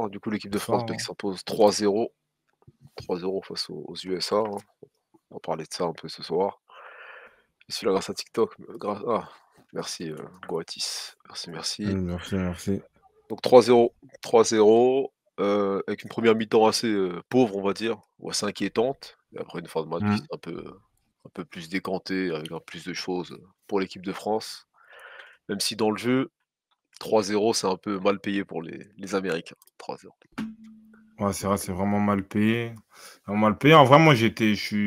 soir. Du coup, l'équipe de France qui s'impose 3-0. 3-0 face aux USA, hein. On va parler de ça un peu ce soir. Je suis là grâce à TikTok. Merci Goatis. Merci. Merci. Donc 3-0. 3-0. Avec une première mi-temps assez pauvre, on va dire, ou assez inquiétante. Et après une fin de match qui s'est un peu plus décantée, avec un plus de choses pour l'équipe de France. Même si dans le jeu, 3-0, c'est un peu mal payé pour les Américains. 3-0. Ouais, c'est vrai, c'est vraiment mal payé. Vraiment mal payé. En vrai, moi, je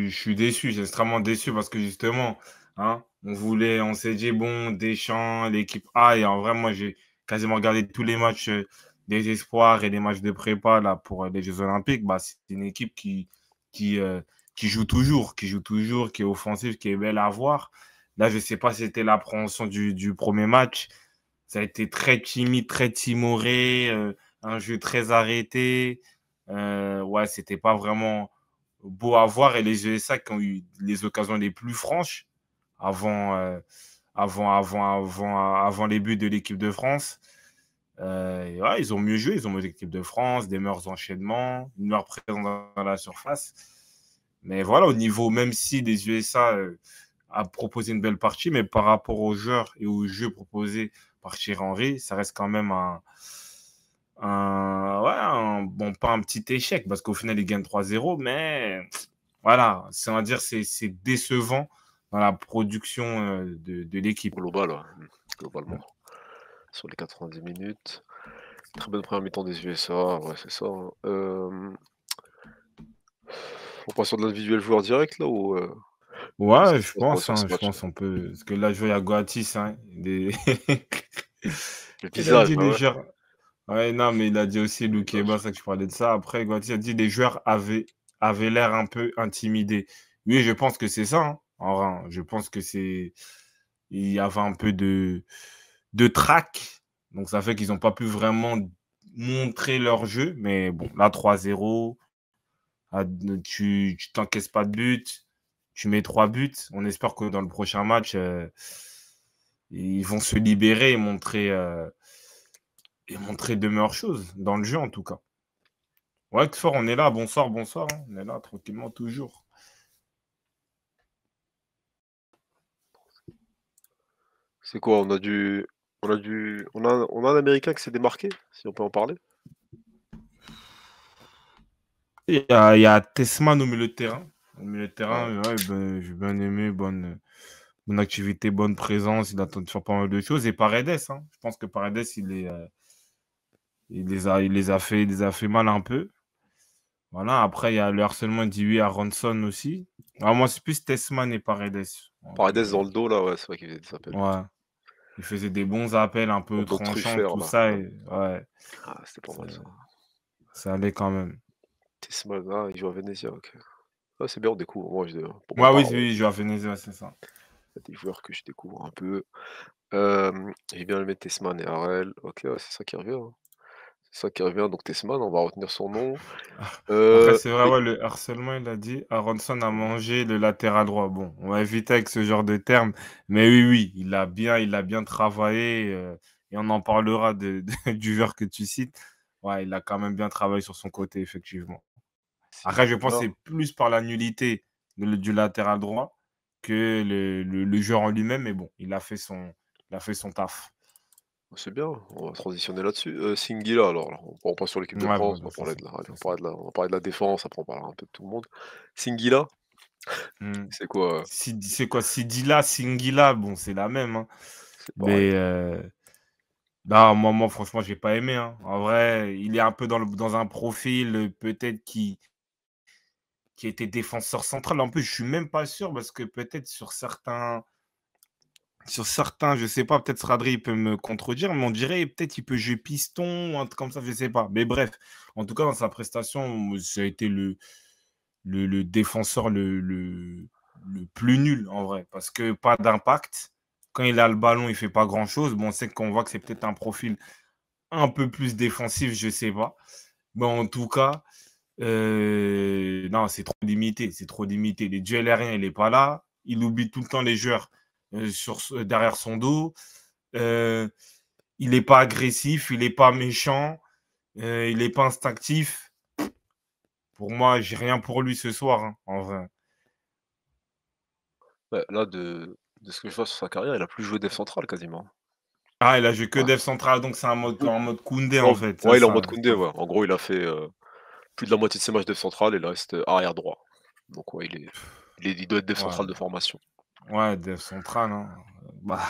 suis déçu. J'ai extrêmement déçu parce que justement, hein, on s'est dit, bon, Deschamps, l'équipe A. Et en vrai, moi, j'ai quasiment regardé tous les matchs des espoirs et des matchs de prépa là, pour les Jeux Olympiques. Bah, c'est une équipe qui, euh, qui joue toujours, qui est offensive, qui est belle à voir. Là, je ne sais pas si c'était l'appréhension du premier match. Ça a été très timide, très timoré, un jeu très arrêté. Ouais, c'était pas vraiment beau à voir. Et les USA qui ont eu les occasions les plus franches avant, avant les buts de l'équipe de France. Et ouais, ils ont mieux joué. Ils ont mieux l'équipe de France, des meilleurs enchaînements, une meilleure présence dans la surface. Mais voilà, au niveau, même si les USA a proposé une belle partie, mais par rapport aux joueurs et aux jeux proposés par Thierry Henry, ça reste quand même bon, pas un petit échec, parce qu'au final, ils gagnent 3-0, mais voilà, on va dire c'est décevant dans la production de l'équipe. Globalement. Sur les 90 minutes. Très bonne première mi-temps des USA, ouais, c'est ça, hein. On passe sur de l'individuel joueur direct là ou Ouais, on se base sur ce je match? pense on peut. Parce que là, je vois, il y a Goatis, hein, Le il a visage, dit bah les ouais. joueurs. Ouais, non, mais il a dit aussi Le Loukeba, c'est visage. ça que je parlais de ça. Après, Goatis a dit les joueurs avaient l'air un peu intimidés. Oui, je pense que c'est ça, hein, en vrai, hein. Je pense que c'est. Il y avait un peu de trac. Donc, ça fait qu'ils n'ont pas pu vraiment montrer leur jeu. Mais bon, là, 3-0, tu t'encaisses pas de but, tu mets 3 buts. On espère que dans le prochain match, ils vont se libérer et montrer de meilleures choses, dans le jeu en tout cas. Ouais, Kfor, on est là. Bonsoir, bonsoir, hein. On est là tranquillement toujours. C'est quoi? On a un Américain qui s'est démarqué, si on peut en parler? Il y a Tesman au milieu de terrain. Au milieu de Ouais. terrain, ouais, ben, j'ai bien aimé, bonne activité, bonne présence. Il a tenté de faire pas mal de choses. Et Paredes, hein. Je pense que Paredes, il les a fait mal un peu. Voilà, après, il y a le harcèlement d'Iwi à Ronson aussi. Ah, moi, c'est plus Tesman et Paredes. Donc, Paredes dans le dos là, ouais, c'est vrai qu'il faisait des appels. ouais, il faisait des bons appels un Dans peu le dos de tranchants, Truffert tout là, ça. ouais. Et, ouais, Ah, c'était pas ça, mal ça. ça allait quand même. Tisman, ah, il joue à Venezia, OK. Ah, c'est bien, on découvre. Moi, pour ma Ouais, oui, part, oui, je joue à Venezia, c'est ça. il y a des joueurs que je découvre un peu. J'ai bien aimé Tesman et Harel. OK, ouais, c'est ça qui revient, hein. C'est ça qui revient, donc Tesman, on va retenir son nom. Après, c'est vrai, Les ouais, le harcèlement, il a dit, Aronson a mangé le latéral droit. Bon, on va éviter avec ce genre de termes, mais oui, oui, il a bien travaillé, et on en parlera du joueur que tu cites. Ouais, il a quand même bien travaillé sur son côté, effectivement. Après, je pense que Singila. c'est plus par la nullité du latéral droit que le joueur en lui-même, mais bon, il a fait son taf. C'est bien, on va transitionner là-dessus. Singila alors, on passe sur l'équipe de Ouais, France, voilà, on va c'est parler ça, de la c'est ça. on va parler de la défense, après on parlera un peu de tout le monde. Singila, Mmh. c'est quoi? C'est quoi? Sidila, Singila, bon, c'est la même, hein. C'est pareil. Mais non, moi, franchement, j'ai pas aimé, hein. En vrai, il est un peu dans un profil, peut-être qui était défenseur central. En plus, je suis même pas sûr parce que peut-être sur certains, je sais pas, peut-être Radri il peut me contredire, mais on dirait peut-être il peut jouer piston ou un truc comme ça, je sais pas. Mais bref, en tout cas, dans sa prestation, ça a été le défenseur le plus nul en vrai, parce que pas d'impact. Quand il a le ballon, il fait pas grand-chose. Bon, on sait qu'on voit que c'est peut-être un profil un peu plus défensif, je sais pas. Mais en tout cas, non, c'est trop limité, c'est trop limité. Les duels aériens, il est pas là. Il oublie tout le temps les joueurs derrière son dos. Euh, il est pas agressif, il est pas méchant. Il est pas instinctif. Pour moi, j'ai rien pour lui ce soir, hein, en vrai. Ouais, là, de ce que je vois sur sa carrière, il a plus joué def central quasiment. Ah, il a joué que Ouais. Dev Central, donc c'est un mode Mmh. en mode Koundé, en Non, fait, c'est ouais, il est en ça, mode Koundé, ouais. En gros, il a fait, plus de la moitié de ses matchs def central et le reste, arrière droit. Donc ouais, il doit être def ouais, central de formation. ouais, Dev Central, hein. Bah,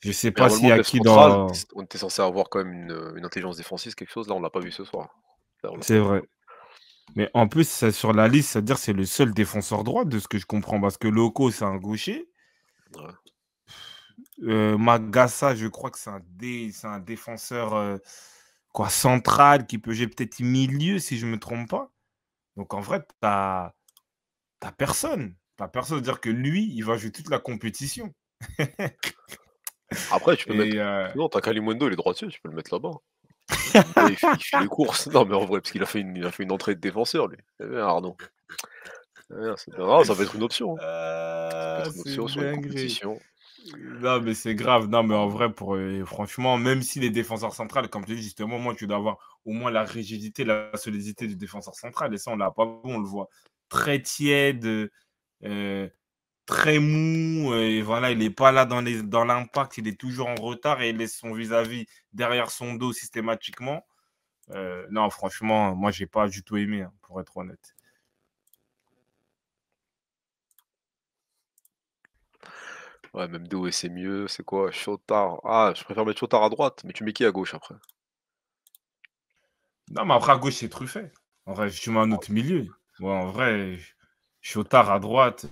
je sais Mais pas s'il normalement, y a def qui central, dans on était censé avoir quand même une intelligence défensive, quelque chose. Là, on l'a pas vu ce soir. Là, on l'a pas c'est vu. vrai. Mais en plus, c'est sur la liste, c'est-à-dire c'est le seul défenseur droit de ce que je comprends parce que Loco, c'est un gaucher. Ouais. Magassa, je crois que c'est un défenseur, quoi, central qui peut jouer peut-être milieu si je me trompe pas. Donc en vrai, tu personne. Tu personne, dire que lui, il va jouer toute la compétition Après, tu peux mettre et non, tu as Kalimundo, il est droitier, tu peux le mettre là-bas. Là, il fait les courses. Non, mais en vrai, parce qu'il a fait une entrée de défenseur, lui. Eh bien, Arnaud. Eh bien, non, ça peut être une option, hein. Ça peut être une c'est option sur une dinguerie. compétition. Non, mais c'est grave. Non, mais en vrai, franchement, même si les défenseurs centrales, comme tu dis, justement, moi, tu dois avoir au moins la rigidité, la solidité du défenseur central. Et ça, on l'a pas vu. On le voit très tiède, euh, très mou. Et voilà, il n'est pas là dans l'impact. Il est toujours en retard et il laisse son vis-à-vis derrière son dos systématiquement. Non, franchement, moi, j'ai pas du tout aimé, hein, pour être honnête. Ouais, même Doué, c'est mieux. C'est quoi? Chotard. Ah, je préfère mettre Chotard à droite, mais tu mets qui à gauche après? Non, mais après, à gauche, c'est Truffet. En vrai, tu mets un autre milieu. Ouais, en vrai, Chotard à droite.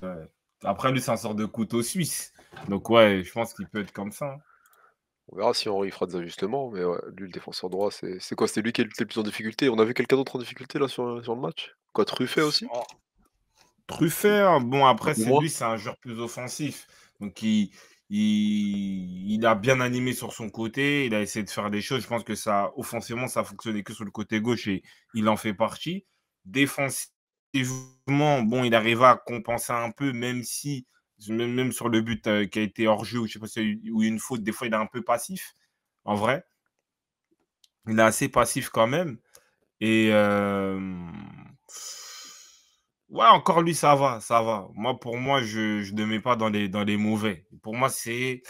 Après, lui, c'est un sort de couteau suisse. Donc, ouais, je pense qu'il peut être comme ça, hein. On verra si Henry fera des ajustements, mais ouais, lui, le défenseur droit, c'est quoi? C'était lui qui était le plus en difficulté? On a vu quelqu'un d'autre en difficulté là sur le match? Quoi, Truffet aussi? Oh, Truffet, hein, bon, Un après, peu c'est moins? lui, c'est un joueur plus offensif. Donc, il a bien animé sur son côté. Il a essayé de faire des choses. Je pense que ça, offensivement, ça fonctionnait que sur le côté gauche et il en fait partie. Défensivement, bon, il arriva à compenser un peu, même si, même sur le but qui a été hors jeu, ou je sais pas si ou une faute, des fois, il est un peu passif, en vrai. Il est assez passif quand même. Et ouais, encore lui, ça va, ça va. Moi, pour moi, je ne mets pas dans les mauvais. Pour moi, c'est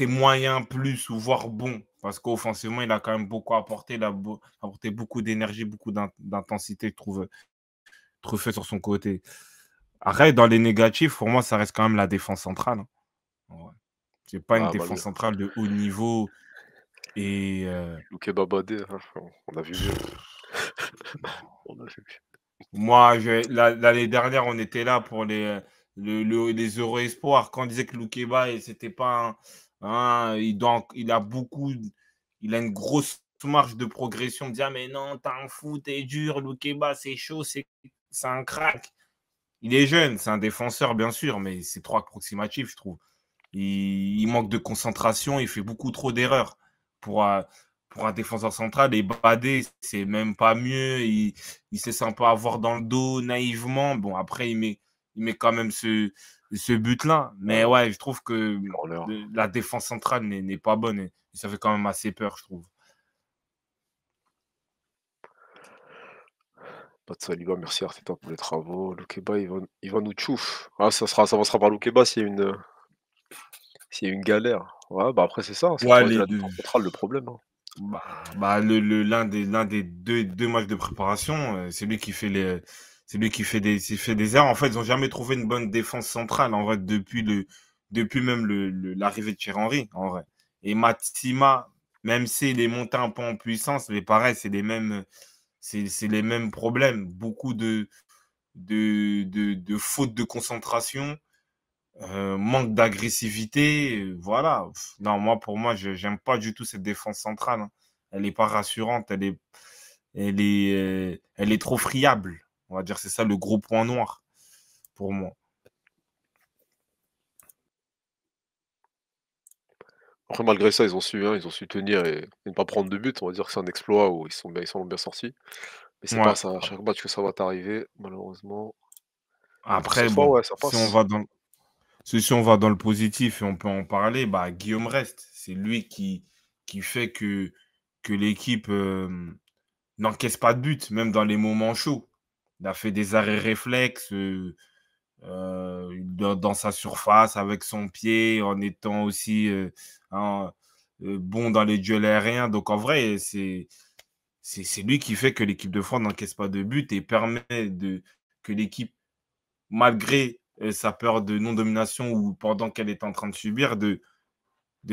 moyen plus ou voire bon. Parce qu'offensivement, il a quand même beaucoup apporté. Il a apporté beaucoup d'énergie, beaucoup d'intensité, je trouve, Truffet sur son côté. Après, dans les négatifs, pour moi, ça reste quand même la défense centrale, hein. Ouais. C'est pas une Ah bah, défense centrale de haut niveau. Et Luke Babadé, hein, on a vu mieux. On a vu mieux. moi, l'année dernière, on était là pour les Euro Espoirs. Quand on disait que Loukeba, et c'était pas il a une grosse marge de progression. On dit, ah, mais non, t'as un fou, t'es dur, Loukeba, c'est chaud, c'est un crack. Il est jeune, c'est un défenseur, bien sûr, mais c'est trop approximatif, je trouve. Il manque de concentration, il fait beaucoup trop d'erreurs pour, pour un défenseur central. Et Badé, c'est même pas mieux. Il se sent pas avoir dans le dos naïvement. Bon, après, il met quand même ce but-là. Mais Ouais, ouais, je trouve que hurleur. la défense centrale n'est pas bonne. Et ça fait quand même assez peur, je trouve. Pas de Saliba, merci Arteta pour les travaux. Loukeba, il va nous tchouf. Ah, ça avancera par Loukeba s'il y a une galère. Ouais, bah après, c'est ça, hein, c'est Ouais, la défense centrale le problème, hein. l'un des deux matchs de préparation, c'est lui qui fait il fait des erreurs. En fait, ils ont jamais trouvé une bonne défense centrale, en vrai, depuis même l'arrivée de Thierry Henry, en vrai. Et Matsima, même s'il est monté un peu en puissance, mais pareil, c'est les mêmes problèmes. Beaucoup de fautes de concentration, manque d'agressivité, voilà. Non, moi, pour moi, j'aime pas du tout cette défense centrale, hein. Elle est pas rassurante, elle est trop friable. On va dire, c'est ça le gros point noir pour moi. Après, malgré ça, ils ont su tenir et ne pas prendre de but. On va dire que c'est un exploit où ils sont bien sortis. Mais c'est pas Ouais. ça, à chaque match que ça va t'arriver, malheureusement. Après ce Après, soir, bon, ouais, ça passe. si on va dans le positif et on peut en parler, bah, Guillaume reste. C'est lui qui fait que l'équipe n'encaisse pas de but, même dans les moments chauds. Il a fait des arrêts réflexes dans sa surface avec son pied, en étant aussi hein, bon dans les duels aériens. Donc en vrai, c'est lui qui fait que l'équipe de France n'encaisse pas de but et permet que l'équipe, malgré sa peur de non-domination ou pendant qu'elle est en train de subir, de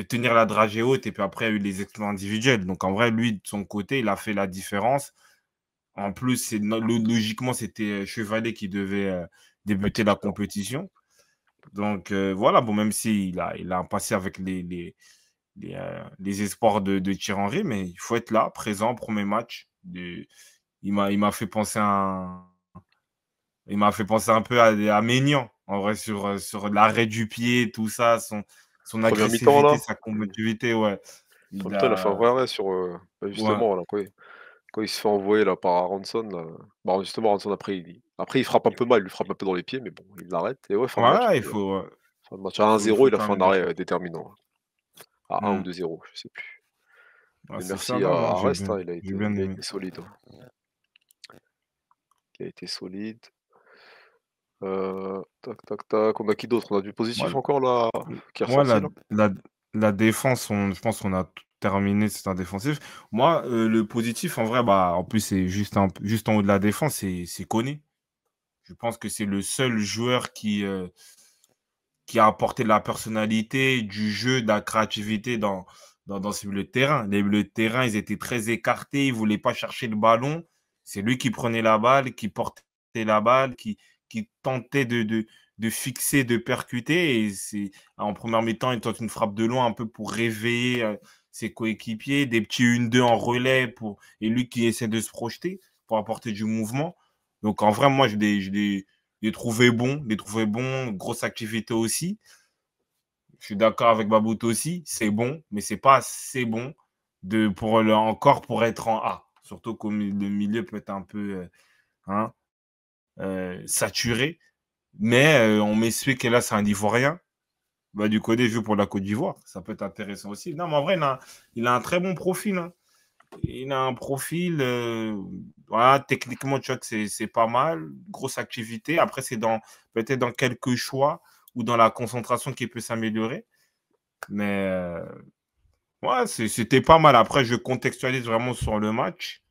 tenir la dragée haute. Et puis après, il y a eu les exploits individuels. Donc en vrai, lui, de son côté, il a fait la différence. En plus, logiquement, c'était Chevalet qui devait Ouais, débuter la titulaire. compétition. Donc voilà, bon, même s'il il a un passé avec les espoirs de Thierry Henry, mais il faut être là, présent, premier match. Il m'a fait penser il m'a fait penser un peu à Maignan, en vrai, sur l'arrêt du pied, tout ça, son Première mi-temps agressivité, là, sa combativité, ouais. en Il même temps, il a fait un a. vrai arrêt sur, bah, Ouais, justement, là, quand il se fait envoyer là par Aronson là, bah, justement Aronson après il frappe un peu mal, il lui frappe un peu dans les pieds, mais bon, il l'arrête et ouais, fin de match, voilà, il faut, fin de match à 1-0, faut il a fait un terminer arrêt, ça. déterminant. À 1 ou Mm. 2-0, je sais plus. Ouais, Mais c'est ça, merci non, non, à Rest, hein, j'ai bien il a aimé. été solide, hein. Il a été solide. Tac, tac, tac, on a qui d'autre? On a du positif Moi, encore là, qui est Moi, ressorti là? la défense, je pense qu'on a tout terminé, c'est un défensif. Moi, le positif, en vrai, bah, en plus, c'est juste en haut de la défense, c'est Koné. Je pense que c'est le seul joueur qui a apporté de la personnalité, du jeu, de la créativité dans ce milieu de terrain. Les milieux de terrain, ils étaient très écartés, ils ne voulaient pas chercher le ballon. C'est lui qui prenait la balle, qui portait la balle, qui tentait de fixer, de percuter. Et en première mi-temps, il tente une frappe de loin un peu pour réveiller ses coéquipiers, des petits 1-2 en relais et lui qui essaie de se projeter pour apporter du mouvement. Donc en vrai, moi, je l'ai trouvé bon, grosse activité aussi. Je suis d'accord avec Babout aussi, c'est bon, mais c'est pas assez bon encore pour être en A. Surtout que le milieu peut être un peu hein, saturé. Mais on m'explique que là, c'est un Ivoirien. Bah, du côté jeu pour la Côte d'Ivoire, ça peut être intéressant aussi. Non, mais en vrai, il a un très bon profil. Hein. Il a un profil, voilà, techniquement, tu vois que c'est pas mal, grosse activité. Après, peut-être dans quelques choix ou dans la concentration qui peut s'améliorer. Mais ouais, c'était pas mal. Après, je contextualise vraiment sur le match.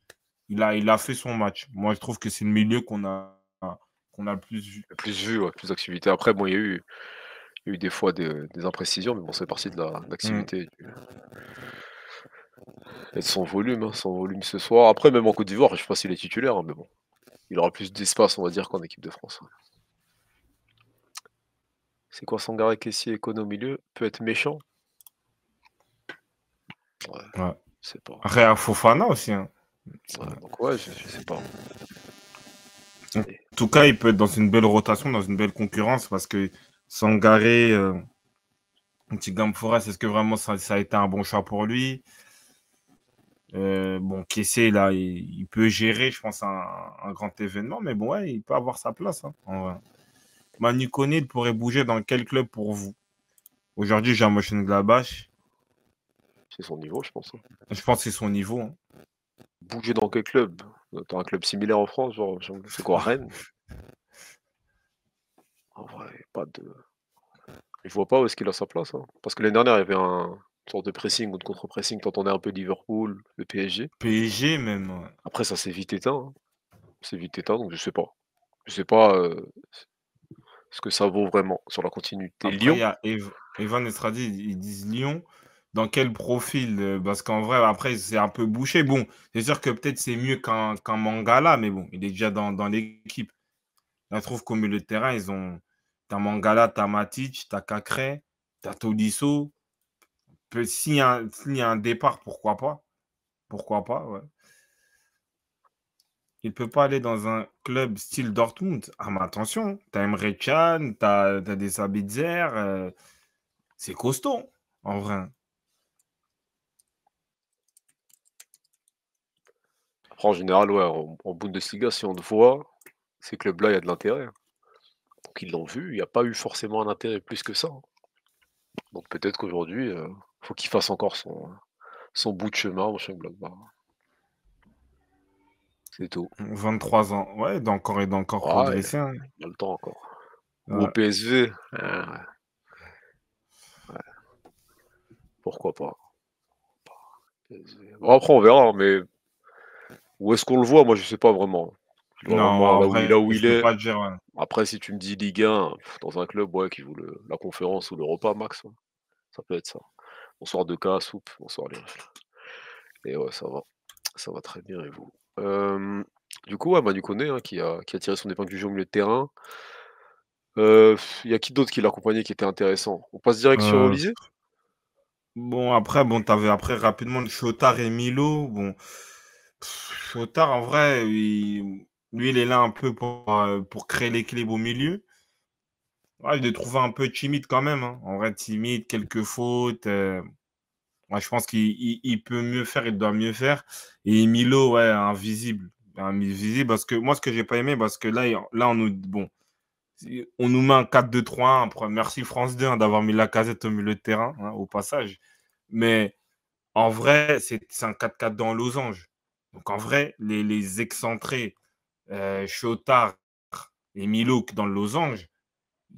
Il a fait son match. Moi, je trouve que c'est le milieu qu'on a le plus vu. Le plus vu, ouais, plus d'activité. Après bon, il y a eu des fois des imprécisions, mais bon, c'est parti de Mm. l'activité et de son volume ce soir. Après même en Côte d'Ivoire, je sais pas s'il est titulaire, hein, mais bon, il aura plus d'espace, on va dire, qu'en équipe de France, ouais. C'est quoi Sangaré, Kessié, Koné au milieu? Peut être méchant? Ouais, Ouais. je sais pas. Réa Fofana aussi. Hein. Ouais, donc ouais, je sais pas. En Et tout cas, il peut être dans une belle rotation, dans une belle concurrence parce que Sangaré, Nottingham Forest, est-ce que vraiment ça a été un bon choix pour lui? Bon, Kessié, là, il peut gérer, je pense, un grand événement, mais bon, ouais, il peut avoir sa place. Hein, en vrai. Manu Koné, il pourrait bouger dans quel club pour vous? Aujourd'hui, j'ai un Mönchengladbach. c'est son niveau, je pense, hein. Je pense que c'est son niveau. Hein. Bouger dans quel club? Tu un club similaire en France, genre c'est quoi, Rennes? En vrai, pas de je vois pas où est-ce qu'il a sa place, hein. Parce que l'année dernière, il y avait une sorte de pressing ou de contre-pressing, tu entendais un peu Liverpool, le PSG. PSG même. Ouais. Après ça s'est vite éteint, hein. C'est vite éteint, donc je sais pas. Je sais pas, ce que ça vaut vraiment sur la continuité. Après, il y Lyon? a Evan Estradi, ils disent Lyon. Dans quel profil? Parce qu'en vrai, après, c'est un peu bouché. Bon, c'est sûr que peut-être c'est mieux qu'un Mangala, mais bon, il est déjà dans l'équipe. Là, je trouve qu'au milieu de terrain, ils ont. T'as Mangala, t'as Matic, t'as Cacré, t'as Tolisso. S'il y a un départ, pourquoi pas? Pourquoi pas, ouais. Il peut pas aller dans un club style Dortmund. Ah, mais attention, t'as Emre Can, t'as des Sabitzer, c'est costaud, en vrai. Après en général, ouais, en Bundesliga, si on te voit, ces clubs-là, il y a de l'intérêt, hein. Donc ils l'ont vu, il y a pas eu forcément un intérêt plus que ça, hein. Donc peut-être qu'aujourd'hui, faut qu'il fasse encore son bout de chemin, Mönchengladbach. C'est tout. 23 ans. Ouais, il doit encore Ouais, progresser, hein. il a le temps encore. Ou au Ouais. PSV, ouais, pourquoi pas. PSV. Bon, après, on verra, hein, mais où est-ce qu'on le voit? Moi, je sais pas vraiment. Je le vois Non, vraiment en là vrai, où je il peux est. pas te dire, ouais. Après, si tu me dis Ligue 1, dans un club, ouais, qui joue la conférence ou l'Europa max, ouais, ça peut être ça. Bonsoir de cas, soupe, bonsoir les refs. Et ouais, ça va très bien et vous? Du coup, ouais, Manu Koné, hein, qui a tiré son épingle du jeu au milieu de terrain. Il y a qui d'autre qui l'accompagnait qui était intéressant? On passe direct sur Euh, Olysée? bon, après, bon, t'avais après rapidement Chotard et Milo. Bon, Chotard, en vrai, lui, il est là un peu pour créer l'équilibre au milieu. Ouais, je l'ai trouvé un peu timide quand même, hein. En vrai, timide, quelques fautes. Ouais, je pense qu'il peut mieux faire, il doit mieux faire. Et Milo, ouais, invisible. Invisible parce que moi, ce que j'ai pas aimé, parce que là on nous, bon, on nous met un 4-2-3-1. Après, merci France 2 hein, d'avoir mis la casette au milieu de terrain, hein, au passage. Mais en vrai, c'est un 4-4 dans losange. Donc en vrai, les excentrés, Chotard et Milo dans le losange,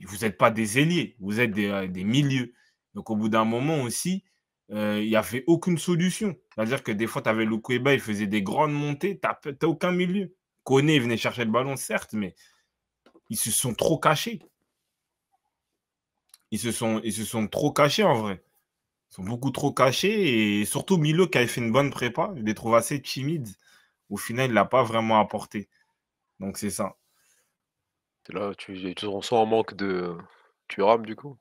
vous n'êtes pas des ailiers, vous êtes des milieux. Donc, au bout d'un moment aussi, il n'y avait aucune solution. C'est-à-dire que des fois, tu avais Lukweba, il faisait des grandes montées, tu n'as aucun milieu. Koné venait chercher le ballon, certes, mais ils se sont trop cachés. Ils se sont trop cachés en vrai. Ils sont beaucoup trop cachés. Et surtout Milo qui avait fait une bonne prépa, je les trouve assez timides. Au final, il ne l'a pas vraiment apporté. Donc, c'est ça. Tu là, tu ressens un manque de Thuram du coup?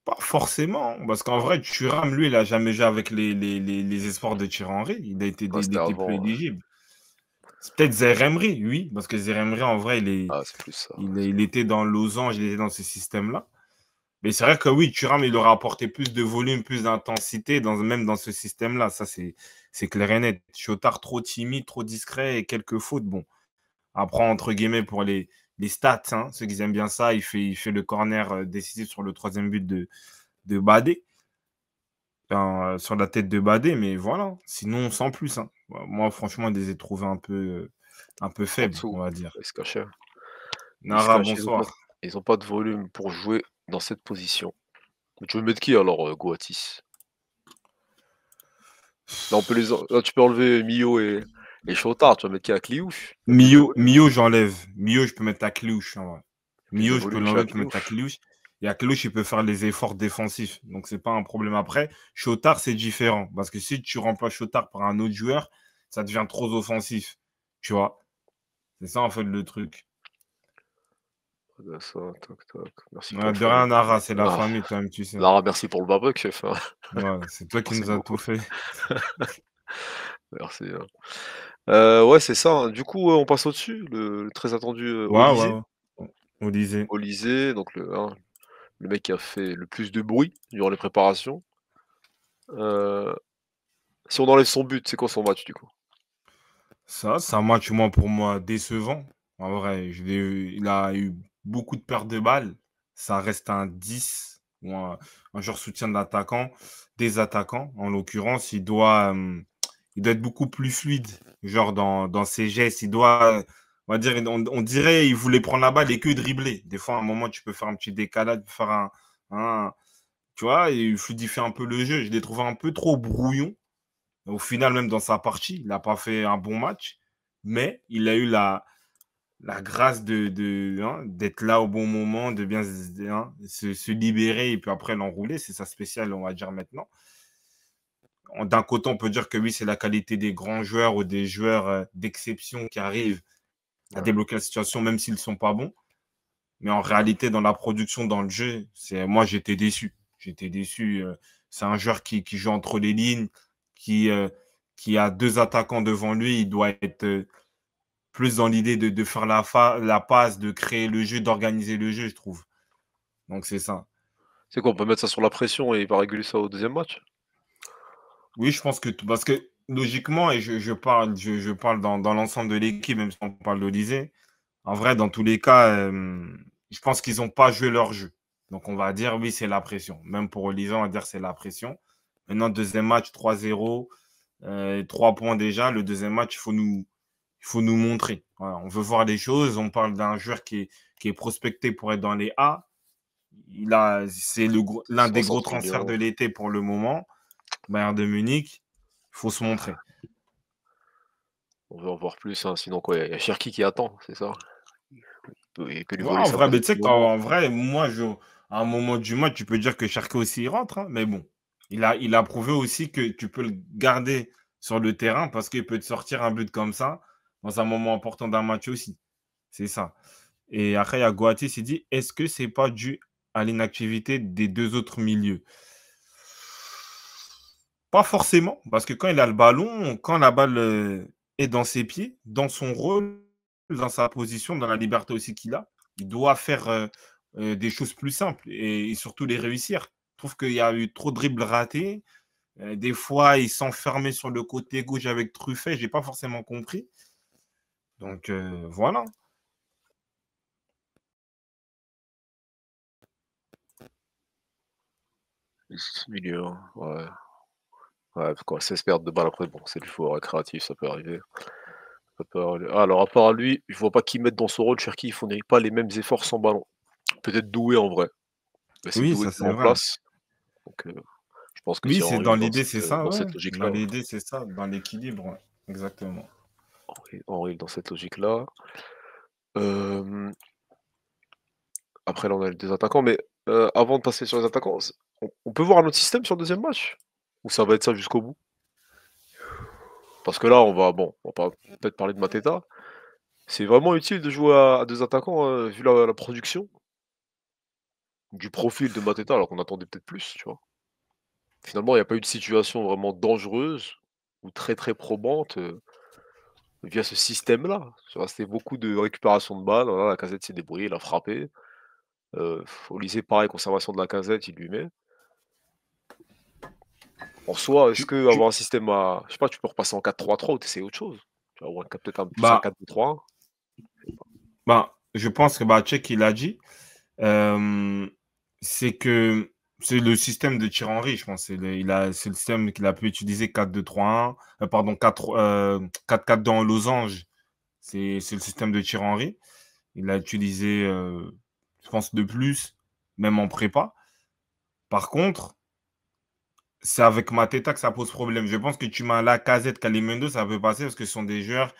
Pas forcément, parce qu'en vrai, Thuram, lui, il a jamais joué avec les espoirs de Thierry Henry. Ouais, Il c'était était plus avant, éligible. C'est peut-être Zeremri, oui, parce que Zeremri, en vrai, ah, c'est plus ça, il était dans Losange, il était dans ce système-là. Mais c'est vrai que oui, Thuram, il aurait apporté plus de volume, plus d'intensité, même dans ce système-là. Ça, c'est clair et net. Chotard, trop timide, trop discret et quelques fautes. Bon, après, entre guillemets, pour les stats, hein, ceux qui aiment bien ça, il fait le corner décisif sur le troisième but de Badé. Sur la tête de Badé, mais voilà. Sinon, sans plus, hein. Moi, franchement, je les ai trouvés un peu en faibles, dessous. on va dire. Ils se cachaient. Ils se Nara, cachent, bonsoir. ils ont pas de volume pour jouer dans cette position. Mais tu veux mettre qui alors, Goatis? Là, on peut les en là, tu peux enlever Mio et Chotard, tu vas mettre qui? Akliouche? Il y a plus de volume. Mio, j'enlève. Mio, je peux mettre à Clouche, en vrai. Il y a plus de Mio, je peux volume chez l'enlever, je peux mettre à Akliouche. Clouche. Et à Clouche, il peut faire les efforts défensifs. Donc, c'est pas un problème après. Chotard, c'est différent. Parce que si tu remplaces Chotard par un autre joueur, ça devient trop offensif. Tu vois? C'est ça, en fait, le truc. Ça, toc toc. Merci pour Ouais, le de follow. rien, Nara, c'est la Ah, famille, toi-même, tu sais. Lara, merci pour le barbecue, chef, hein. Ouais, c'est toi qui nous Merci as beaucoup. tout fait. Merci, hein. Ouais, c'est ça, hein. Du coup, on passe au-dessus, le très attendu, Ouais, ouais, Olysée. ouais. On disait. Olysée, donc le mec qui a fait le plus de bruit durant les préparations. Heu, Si on enlève son but, c'est quoi son match, du coup? Ça, c'est un match, moi, pour moi, décevant. En vrai, il a eu beaucoup de pertes de balles. Ça reste un 10 ou un joueur soutien de l'attaquant, des attaquants. En l'occurrence, il doit être beaucoup plus fluide, genre dans ses gestes. On va dire, on dirait il voulait prendre la balle et que dribbler. Des fois, à un moment, tu peux faire un petit décalage, faire un- tu vois, et fluidifier un peu le jeu. Je l'ai trouvé un peu trop brouillon. Au final, même dans sa partie, il n'a pas fait un bon match, mais il a eu la grâce hein, d'être là au bon moment, de bien hein, se libérer et puis après l'enrouler. C'est sa spéciale, on va dire maintenant. D'un côté, on peut dire que oui, c'est la qualité des grands joueurs ou des joueurs d'exception qui arrivent à Ouais. débloquer la situation, même s'ils ne sont pas bons. Mais en réalité, dans la production, dans le jeu, moi, j'étais déçu. J'étais déçu. C'est un joueur qui joue entre les lignes, qui, euh, qui a deux attaquants devant lui. Il doit être plus dans l'idée de faire la passe, de créer le jeu, d'organiser le jeu, je trouve. Donc, c'est ça. C'est quoi, on peut mettre ça sur la pression et il va réguler ça au deuxième match? Oui, je pense que parce que logiquement, et je parle dans l'ensemble de l'équipe, même si on parle d'Olysée, en vrai, dans tous les cas, je pense qu'ils n'ont pas joué leur jeu. Donc, on va dire, oui, c'est la pression. Même pour Olysée, on va dire c'est la pression. Maintenant, deuxième match, 3-0, 3 points déjà. Le deuxième match, il faut nous montrer. Voilà, on veut voir les choses. On parle d'un joueur qui est prospecté pour être dans les A. C'est l'un des gros 60 transferts de millions. l'été pour le moment. Bayern de Munich, il faut se montrer. On veut en voir plus, hein, sinon quoi, il y a Cherki qui attend, c'est ça? Il peut lui Ouais, voler en sa vrai, place à mais tu tout sais moment. qu'en vrai, moi, à un moment du match, tu peux dire que Cherki aussi il rentre, hein, mais bon, il a prouvé aussi que tu peux le garder sur le terrain parce qu'il peut te sortir un but comme ça dans un moment important d'un match aussi. C'est ça. Et après, il y a Guatis, il dit, est-ce que c'est pas dû à l'inactivité des deux autres milieux? Pas forcément, parce que quand il a le ballon, quand la balle est dans ses pieds, dans son rôle, dans sa position, dans la liberté aussi qu'il a, il doit faire des choses plus simples et surtout les réussir. Je trouve qu'il y a eu trop de dribbles ratés. Des fois, il s'enfermait sur le côté gauche avec Truffet. J'ai pas forcément compris. Donc voilà. Ce milieu, hein, ouais. Ouais, parce quoi, 16 pertes de balles après, bon, c'est du foot récréatif, ça peut arriver. Ça peut arriver. Ah, alors à part lui, je vois pas qui mettre dans son rôle, Cherki, il fournit pas les mêmes efforts sans ballon. Peut-être Doué en vrai, mais c'est Oui, Doué ça qui le c'est vrai. remplace, donc je pense que Oui, Thierry c'est Henry dans est l'idée, c'est ça, dans ouais. cette Dans logique-là. l'idée, c'est ça, dans l'équilibre, ouais. Exactement. Henry est dans cette logique-là. Hem, Après là, on a les 2 attaquants, mais avant de passer sur les attaquants, on peut voir un autre système sur le 2e match? Ou ça va être ça jusqu'au bout? Parce que là, on va pas peut-être parler de Mateta. C'est vraiment utile de jouer à 2 attaquants, vu la production, du profil de Mateta, alors qu'on attendait peut-être plus, tu vois? Finalement, il y a pas eu de situation vraiment dangereuse ou très, très probante, via ce système-là. Tu vois? C'était beaucoup de récupération de balles, voilà, Lacazette s'est débrouillé, il a frappé. Olise pareil, conservation de Lacazette, il lui met. En soi, est-ce Tu, que tu, avoir un système à je sais pas, tu peux repasser en 4-3-3 ou tu autre chose? Tu vois? Ou peut-être un plus un bah, 4-2-3-1? je pense que Tchèque, il a dit. Euh, c'est que c'est le système de Thierry, je pense. C'est le système qu'il a pu utiliser 4-2-3-1, pardon, 4-4 dans losange. C'est le système de Thierry. Il l'a utilisé, je pense, de plus, même en prépa. Par contre, c'est avec Mateta que ça pose problème. Je pense que tu mets Lacazette, Kalimundo, ça peut passer parce que ce sont des joueurs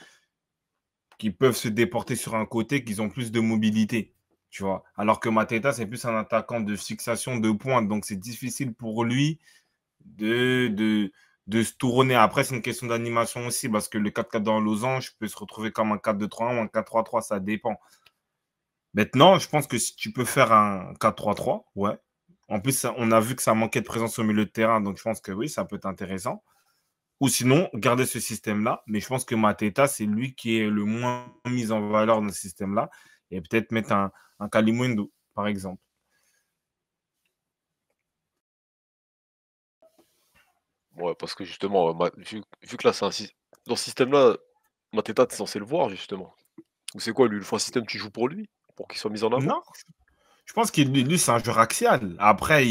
qui peuvent se déporter sur un côté, qui ont plus de mobilité. Tu vois. Alors que Mateta, c'est plus un attaquant de fixation de pointe. Donc, c'est difficile pour lui de, de, de se tourner. Après, c'est une question d'animation aussi, parce que le 4-4 dans losange peut se retrouver comme un 4-2-3-1 ou un 4-3-3, ça dépend. Maintenant, je pense que si tu peux faire un 4-3-3, ouais. En plus, on a vu que ça manquait de présence au milieu de terrain, donc je pense que oui, ça peut être intéressant. Ou sinon, garder ce système-là. Mais je pense que Mateta, c'est lui qui est le moins mis en valeur dans ce système-là. Et peut-être mettre un Kalimundo, par exemple. Ouais, parce que justement, vu que là, c'est dans ce système-là, Mateta, tu censé le voir justement. Ou c'est quoi lui? Il faut un système, tu joues pour lui? Pour qu'il soit mis en avant? Non, je pense que lui, c'est un joueur axial. Après,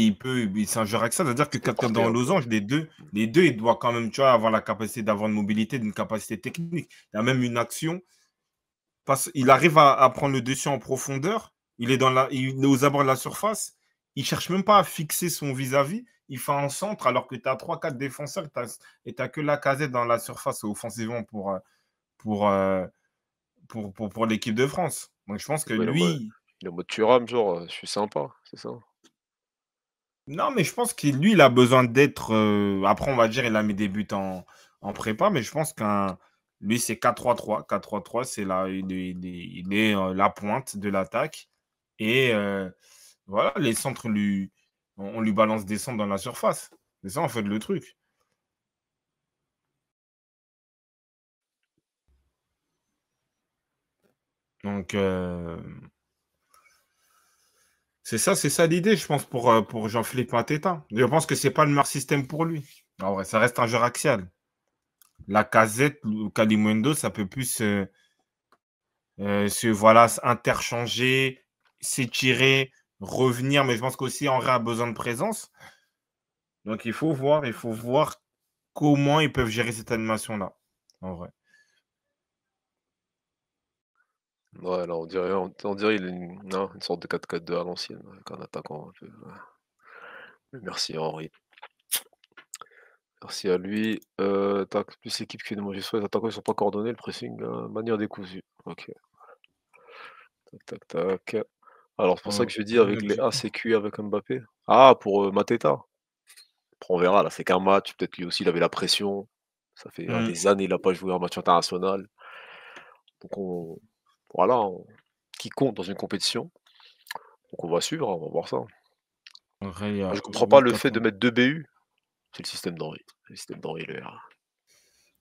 c'est un joueur axial, c'est-à-dire que Il peut quand porter dans un peu. losange, les deux, il doit quand même, tu vois, avoir la capacité d'avoir une mobilité, d'une capacité technique. Il y a même une action. Il arrive à prendre le dessus en profondeur. Il est aux abords de la surface. Il cherche même pas à fixer son vis-à-vis. Il fait un centre alors que tu as 3-4 défenseurs et tu n'as que Lacazette dans la surface offensivement pour, euh, pour l'équipe de France. Donc je pense que Ouais, lui, il est en mode Thuram, genre, je suis sympa, c'est ça? non, mais je pense que lui, il a besoin d'être. Après, on va dire, il a mis des buts en prépa, mais je pense qu'un. Lui, c'est 4-3-3. 4-3-3, c'est là, il est la pointe de l'attaque. Et voilà, les centres, on lui balance des centres dans la surface. C'est ça, en fait, le truc. Donc, c'est ça l'idée, je pense, pour Jean-Philippe Mateta. Je pense que c'est pas le meilleur système pour lui. En vrai, ça reste un joueur axial. La casette, Kalimundo, ça peut plus. Voilà, interchanger, s'étirer, revenir. Mais je pense qu'aussi Henri a besoin de présence. Donc il faut voir comment ils peuvent gérer cette animation-là, en vrai. Ouais, là, on dirait il a une sorte de 4-4-2 à l'ancienne, avec un attaquant un peu, ouais. Mais merci Henry. Merci à lui. Tac, plus l'équipe que moi j'ai soit les attaquants ils sont pas coordonnés, le pressing, manière décousue. OK. Tac, tac, tac. Alors c'est pour ça que je dis Bon avec les A, objectif. c'est cuit avec Mbappé. Ah pour, Mateta? Après on verra là, c'est qu'un match, peut-être lui aussi il avait la pression. Ça fait, Mmh. des années il a pas joué un match international. Donc voilà, qui compte dans une compétition. Donc on va suivre, hein, on va voir ça. Après, il y Moi a je comprends pas le huit fait de attaquants. mettre 2 BU, c'est le système d'Henry. Le système d'Henry, il est là.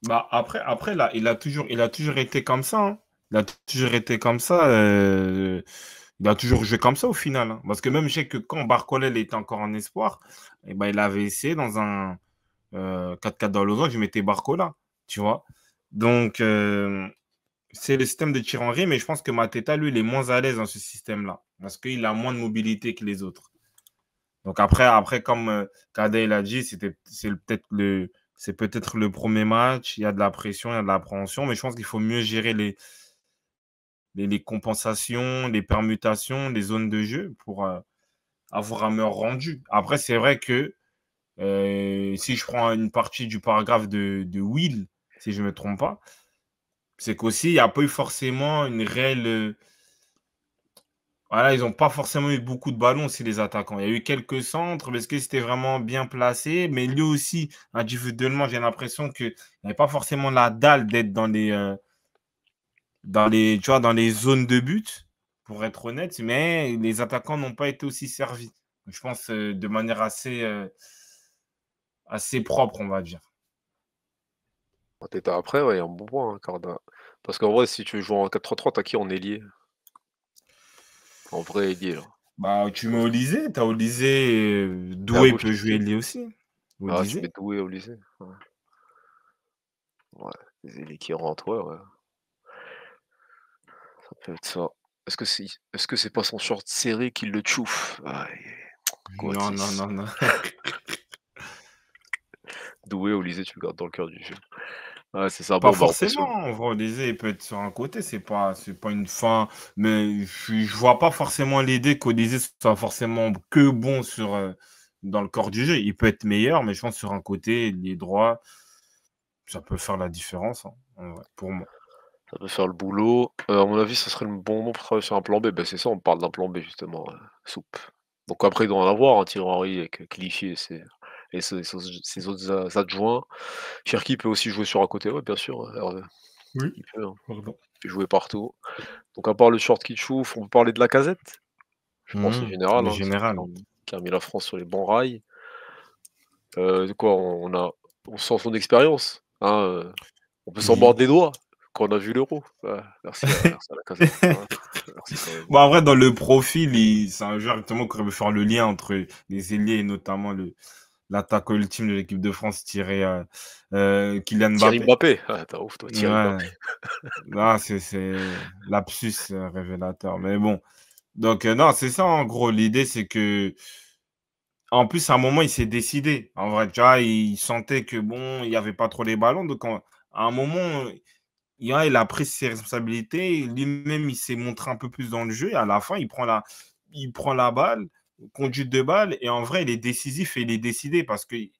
Bah, après là, il a toujours été comme ça, hein. Il a toujours été comme ça, il a toujours joué comme ça au final, hein. Parce que même je sais que quand Barcola était encore en espoir, et ben, il avait essayé dans un 4-4 dans losange, je mettais Barcola, tu vois. Donc, c'est le système de Thierry, mais je pense que Mateta, lui, il est moins à l'aise dans ce système-là. Parce qu'il a moins de mobilité que les autres. Donc après comme Kader l'a dit, c'est peut-être le premier match. Il y a de la pression, il y a de l'appréhension, mais je pense qu'il faut mieux gérer les compensations, les permutations, les zones de jeu pour avoir un meilleur rendu. Après, c'est vrai que si je prends une partie du paragraphe de Will, si je ne me trompe pas, c'est qu'aussi, il n'y a pas eu forcément une réelle. Voilà, ils n'ont pas forcément eu beaucoup de ballons aussi, les attaquants. Il y a eu quelques centres, parce que c'était vraiment bien placé. Mais lui aussi, individuellement, j'ai l'impression qu'il n'avait pas forcément la dalle d'être tu vois, dans les zones de but, pour être honnête. Mais les attaquants n'ont pas été aussi servis. Je pense de manière assez propre, on va dire. Mateta après, ouais, un bon point, hein, Carda. Parce qu'en vrai, si tu veux jouer en 4-3-3, tu qui en ailier? En vrai ailier, là. Bah, tu mets Olysée, tu as Olysée, Et à Doué gauche, peut tu mets jouer qui? ailier aussi. Ah, tu mets Olysée. Doué au lycée? Ouais. Ouais, des ailiers qui rentrent, ouais, ouais, ça peut être ça. Est-ce que c'est pas son short serré qui le tchouffe? Aïe, Non, non, Coatis. non, non. Doué au lycée, tu le gardes dans le cœur du jeu. Ouais, c'est ça. Pas Bon, bah, forcément, en vrai, Olysée, il peut être sur un côté, c'est pas une fin, mais je vois pas forcément l'idée qu'Olysée soit forcément que bon dans le corps du jeu. Il peut être meilleur, mais je pense sur un côté, il est droit, ça peut faire la différence, hein, en vrai, pour moi. ça peut faire le boulot. À mon avis, ça serait le bon moment pour travailler sur un plan B. Bah, c'est ça, on parle d'un plan B justement, soupe. Donc après, il doit en avoir, un Thierry Henry avec, Clichy et ses autres adjoints. Cherki peut aussi jouer sur un côté, ouais, bien sûr, Oui, il peut, hein, pardon. il peut jouer partout. Donc à part le short qui chauffe, on peut parler de Lacazette, je pense en général, Le hein, celui général. qui a mis la France sur les bons rails. De quoi on sent son expérience, hein, on peut s'en Oui. mordre les doigts quand on a vu l'Euro. Ouais, merci à Lacazette, hein, merci quand même. Bon, en vrai, dans le profil, c'est un joueur justement qui veut faire le lien entre les ailiers et notamment l'attaquant ultime de l'équipe de France, Kylian Thierry Mbappé. Mbappé, ah tu ouf toi, Thierry Ouais, Mbappé. non, c'est lapsus révélateur. Mais bon, donc non, c'est ça en gros. L'idée, c'est que en plus, à un moment, il s'est décidé. En vrai, tu vois, il sentait que bon, il n'y avait pas trop les ballons. Donc, à un moment, il a pris ses responsabilités. Lui-même, il s'est montré un peu plus dans le jeu. Et à la fin, il prend la balle, conduite de balle. Et en vrai, il est décisif et il est décidé parce qu'il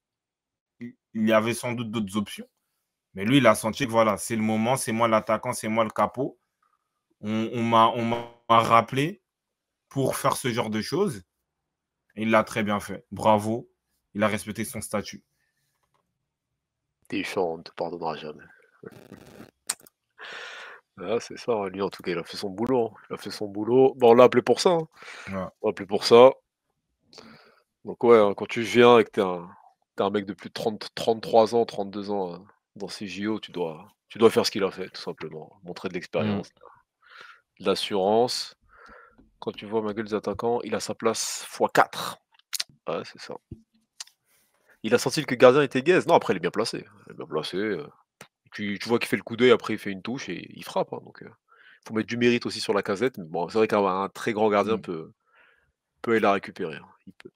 y avait sans doute d'autres options. Mais lui, il a senti que voilà, c'est le moment, c'est moi l'attaquant, c'est moi le capot. On m'a rappelé pour faire ce genre de choses. Et il l'a très bien fait. Bravo. Il a respecté son statut. Deschamps, on ne te pardonnera jamais. Ah, c'est ça, hein, lui en tout cas, il a fait son boulot, hein. Il a fait son boulot. Bah, on l'a appelé pour ça, hein. Voilà. On l'a appelé pour ça. Donc ouais, hein, quand tu viens et que tu es un mec de plus de 33 ans, 32 ans, dans ces JO, tu dois faire ce qu'il a fait, tout simplement. Montrer de Mm. l'expérience, de l'assurance. Quand tu vois ma gueule des attaquants, il a sa place fois 4. Ouais, c'est ça. Il a senti que le gardien était gaze. Non, après, il est bien placé. Il est bien placé. Tu vois qu'il fait le coup d'œil, après, il fait une touche et il frappe, hein, donc faut mettre du mérite aussi sur la casette. Mais bon, c'est vrai qu'un très grand gardien Mm. peut aller la récupérer, hein. Il peut.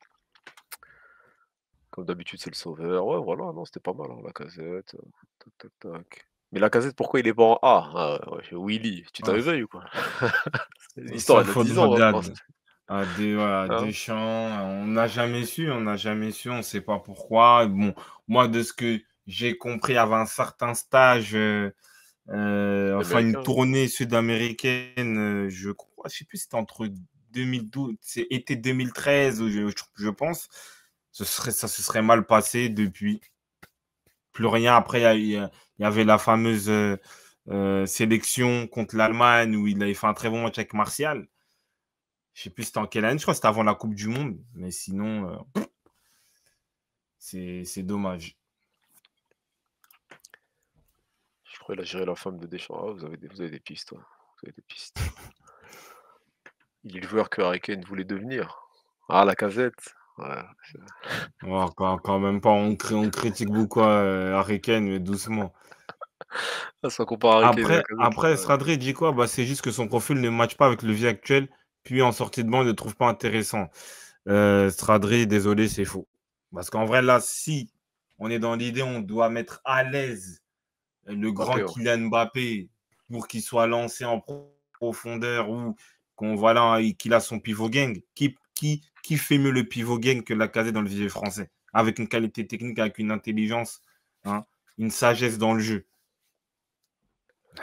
Comme d'habitude, c'est le sauveur. Ouais, voilà, non, c'était pas mal, hein, Lacazette, tac, tac, tac. Mais Lacazette, pourquoi il est pas en A? Ah, ouais, Willy, tu te Ah, réveilles ou quoi? L'histoire, ça, elle a 10 faudra ans dire maintenant, voilà, hein? Deschamps, on n'a jamais su, on ne sait pas pourquoi. Bon, moi, de ce que j'ai compris, avant un certain stage, enfin une Américain, hein. tournée sud-américaine, je crois, je sais plus, c'était entre 2012, c'est été 2013, je pense. Ça se serait mal passé depuis. Plus rien. Après, il y avait la fameuse sélection contre l'Allemagne où il avait fait un très bon match avec Martial. Je sais plus c'était en quelle année, je crois que c'était avant la Coupe du Monde. Mais sinon, c'est dommage. Je crois qu'il a géré la femme de Deschamps. Ah, vous avez des pistes, ouais. Vous avez des pistes. Il est le joueur que Harry Kane voulait devenir. Ah, Lacazette. Ouais, Oh, quand même pas, on critique beaucoup Harry Kane, mais doucement. ah, ça compare Harry Kane et Lacazette, là. Après, Ouais. Stradré dit quoi? Bah, c'est juste que son profil ne matche pas avec le vie actuel, puis en sortie de banc, il ne le trouve pas intéressant. Stradré, désolé, c'est faux. Parce qu'en vrai, là, si on est dans l'idée, on doit mettre à l'aise le grand Mbappé, ouais. Kylian Mbappé pour qu'il soit lancé en profondeur ou qu'on voilà, qu'il a son pivot gang. Qui fait mieux le pivot gang que Lacazette dans le vivier français? Avec une qualité technique, avec une intelligence, hein, une sagesse dans le jeu.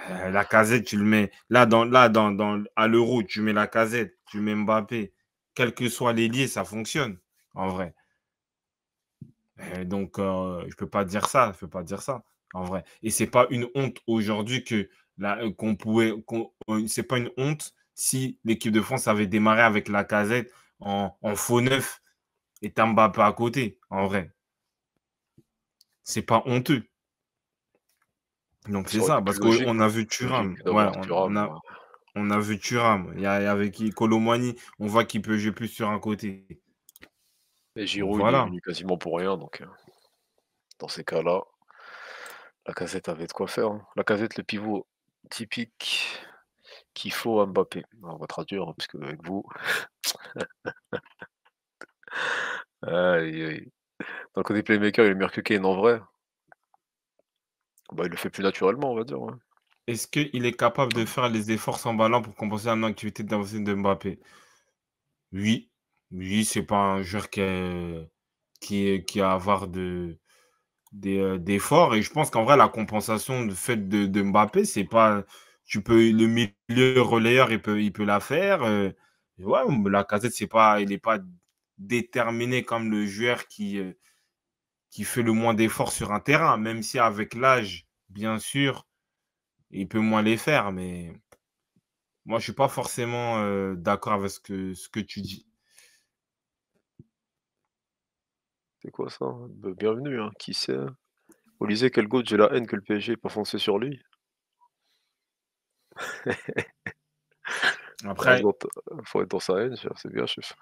Lacazette, tu le mets à l'Euro, tu mets Lacazette, tu mets Mbappé. Quels que soient les liés, ça fonctionne, en vrai. Donc, je peux pas dire ça, je peux pas dire ça, en vrai. Et c'est pas une honte aujourd'hui que c'est pas une honte si l'équipe de France avait démarré avec Lacazette en faux neuf et Mbappé à côté, en vrai. C'est pas honteux. Donc Ça c'est aurait ça, été plus parce logique, qu'on ouais. a vu Plus logique Thuram. que Ouais, d'avoir Thuram, ouais. on a vu Thuram. Il y a avec qui Colomani, on voit qu'il peut jouer plus sur un côté. Et Donc Giroud, il est voilà. venu quasiment pour rien, donc dans ces cas-là, Lacazette avait de quoi faire, hein. Lacazette, le pivot typique qu'il faut à Mbappé. On va traduire, hein, puisque avec vous, aïe, aïe. D'un côté playmaker, il est meilleur que Kane en vrai. Bah, il le fait plus naturellement, on va dire, ouais. Est-ce qu'il est capable de faire les efforts sans ballon pour compenser la non-activité d'avancée de Mbappé? Oui. Oui, c'est pas un joueur qui a à avoir d'efforts. Et je pense qu'en vrai, la compensation de fait de Mbappé, c'est pas. Tu peux, le milieu relayeur, il peut la faire. Ouais, Lacazette, il n'est pas déterminé comme le joueur qui fait le moins d'efforts sur un terrain, même si avec l'âge, bien sûr, il peut moins les faire. Mais moi, je suis pas forcément d'accord avec ce que tu dis. C'est quoi ça? Bienvenue, hein, qui c'est? Olysée, quel goat, j'ai la haine que le PSG ait pas foncé sur lui. Reste Après, dans ta faut être dans sa haine, c'est bien, chef.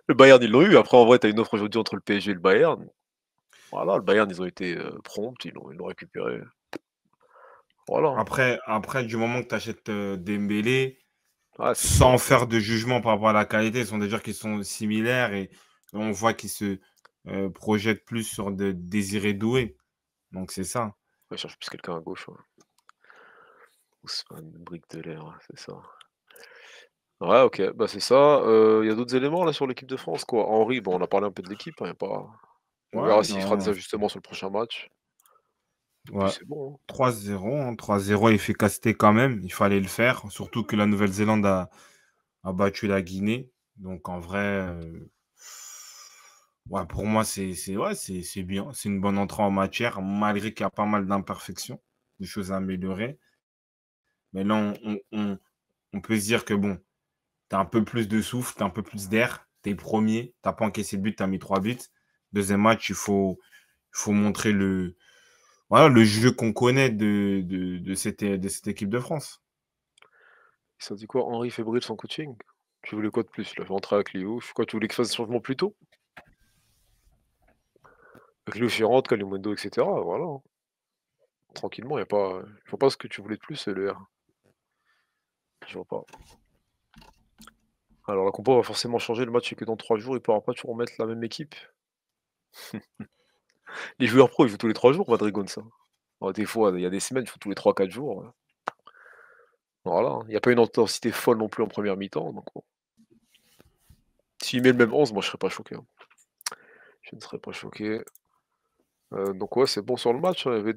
Le Bayern, ils l'ont eu, après en vrai, tu as une offre aujourd'hui entre le PSG et le Bayern. Voilà, le Bayern, ils ont été, prompts, ils l'ont récupéré. Voilà. après, du moment que tu achètes Dembélé, Ah, c'est ça. sans faire de jugement par rapport à la qualité, ce sont des joueurs qui sont similaires et on voit qu'ils se projettent plus sur de Désiré Doué. Donc c'est ça. Ouais, je cherche plus quelqu'un à gauche, ouais. Ousmane Brique de l'air, ouais, c'est ça. Ouais, OK, bah, c'est ça, il y a d'autres éléments là sur l'équipe de France, quoi? Henry, bon, on a parlé un peu de l'équipe, hein, y a pas on Ouais, verra s'il fera des non, ajustements sur le prochain match, puis ouais. c'est bon, hein. 3-0, hein, 3-0, efficacité quand même. Il fallait le faire. Surtout que la Nouvelle-Zélande a battu la Guinée. Donc en vrai, ouais, pour moi, ouais, c'est bien. C'est une bonne entrée en matière, malgré qu'il y a pas mal d'imperfections, des choses à améliorer. Mais là, on peut se dire que bon, tu as un peu plus de souffle, tu as un peu plus d'air. Tu es premier, tu pas encaissé de but, tu as mis 3 buts. Deuxième match, il faut montrer voilà, le jeu qu'on connaît de cette équipe de France. Ça dit quoi? Henry fébrile sans coaching? Tu voulais quoi de plus là? Rentrer avec Liouf? Quoi, tu voulais qu'il fasse un changement plus tôt? Avec Liouf il rentre, Kalimundo et cetera, voilà, hein. Tranquillement, y a pas, je vois pas ce que tu voulais de plus, le R. Je vois pas. Alors la compo va forcément changer, le match est que dans 3 jours, il pourra pas toujours mettre la même équipe. Les joueurs pro, ils jouent tous les 3 jours, Madrigal, ça. Des fois, il y a des semaines, ils font tous les 3-4 jours, voilà, hein. Il y a pas une intensité folle non plus en première mi-temps, donc bon. S'il met le même 11, moi je serais pas choqué, hein. Je ne serais pas choqué. Donc ouais, c'est bon sur le match, hein, il y avait